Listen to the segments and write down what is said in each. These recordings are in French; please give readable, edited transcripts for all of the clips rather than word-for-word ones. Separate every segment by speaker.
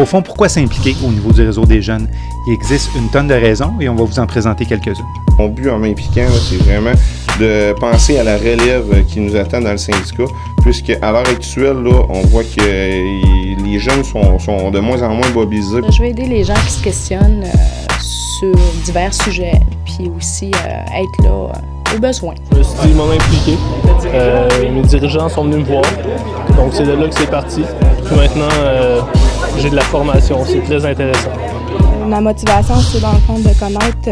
Speaker 1: Au fond, pourquoi s'impliquer au niveau du réseau des jeunes? Il existe une tonne de raisons et on va vous en présenter quelques-unes.
Speaker 2: Mon but en m'impliquant, c'est vraiment de penser à la relève qui nous attend dans le syndicat, puisqu'à l'heure actuelle, là, on voit que les jeunes sont de moins en moins mobilisés.
Speaker 3: Je vais aider les gens qui se questionnent sur divers sujets, puis aussi être là aux besoins.
Speaker 4: Je me suis dit, m'en impliqué. Mes dirigeants sont venus me voir, donc c'est de là que c'est parti. Puis maintenant, j'ai de la formation, c'est très intéressant.
Speaker 5: Ma motivation, c'est dans le fond de connaître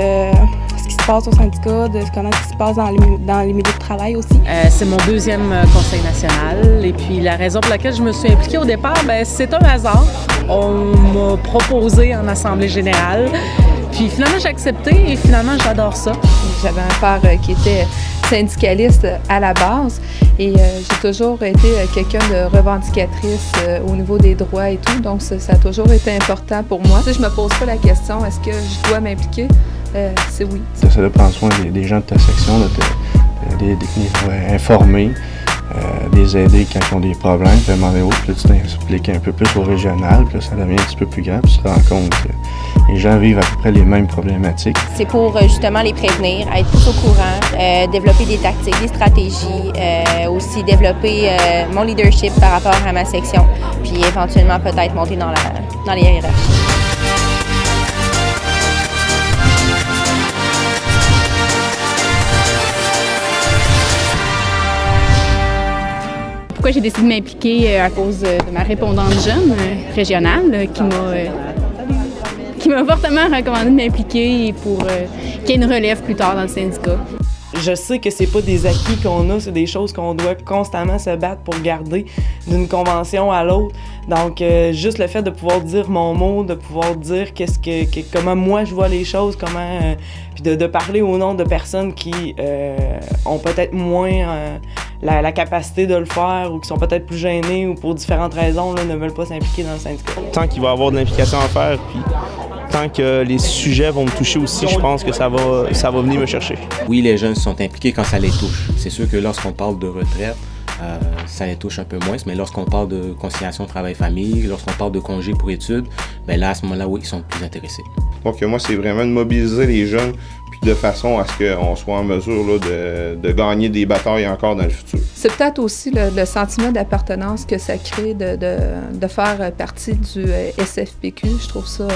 Speaker 5: ce qui se passe au syndicat, de connaître ce qui se passe dans les milieux de travail aussi.
Speaker 3: C'est mon deuxième conseil national et puis la raison pour laquelle je me suis impliquée au départ, c'est un hasard. On m'a proposé en assemblée générale, puis finalement j'ai accepté et finalement j'adore ça.
Speaker 5: J'avais un père qui était syndicaliste à la base et j'ai toujours été quelqu'un de revendicatrice au niveau des droits et tout, donc ça a toujours été important pour moi. Si je me pose pas la question, est-ce que je dois m'impliquer? C'est oui.
Speaker 6: J'essaie de prendre soin des gens de ta section, de les informer, les aider quand ils ont des problèmes, puis à un moment donné, puis là, tu t'impliques un peu plus au régional, puis là, ça devient un petit peu plus grand, puis tu te rends compte que les gens vivent à peu près les mêmes problématiques.
Speaker 7: C'est pour justement les prévenir, être plus au courant, développer des tactiques, des stratégies, aussi développer mon leadership par rapport à ma section, puis éventuellement peut-être monter dans les hiérarchies.
Speaker 8: Pourquoi j'ai décidé de m'impliquer à cause de ma répondante jeune régionale qui m'a fortement recommandé de m'impliquer pour qu'il y ait une relève plus tard dans le syndicat.
Speaker 9: Je sais que c'est pas des acquis qu'on a, c'est des choses qu'on doit constamment se battre pour garder d'une convention à l'autre. Donc, juste le fait de pouvoir dire mon mot, de pouvoir dire comment moi je vois les choses, puis de parler au nom de personnes qui ont peut-être moins la capacité de le faire ou qui sont peut-être plus gênées ou pour différentes raisons là, ne veulent pas s'impliquer dans le syndicat.
Speaker 4: Tant qu'il va y avoir de l'implication à faire, puis tant que les sujets vont me toucher aussi, je pense que ça va venir me chercher.
Speaker 10: Oui, les jeunes sont impliqués quand ça les touche. C'est sûr que lorsqu'on parle de retraite, ça les touche un peu moins, mais lorsqu'on parle de conciliation travail-famille, lorsqu'on parle de congés pour études, là, à ce moment-là, oui, ils sont plus intéressés.
Speaker 2: Donc moi, c'est vraiment de mobiliser les jeunes, puis de façon à ce qu'on soit en mesure là, de gagner des batailles encore dans le futur.
Speaker 5: C'est peut-être aussi le sentiment d'appartenance que ça crée de faire partie du SFPQ. Je trouve ça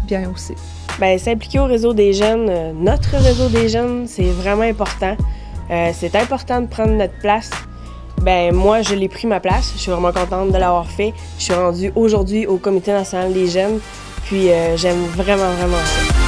Speaker 5: bien aussi.
Speaker 11: S'impliquer au réseau des jeunes, notre réseau des jeunes, c'est vraiment important. C'est important de prendre notre place. Moi, je l'ai pris ma place. Je suis vraiment contente de l'avoir fait. Je suis rendue aujourd'hui au Comité national des jeunes. Puis, j'aime vraiment, vraiment ça.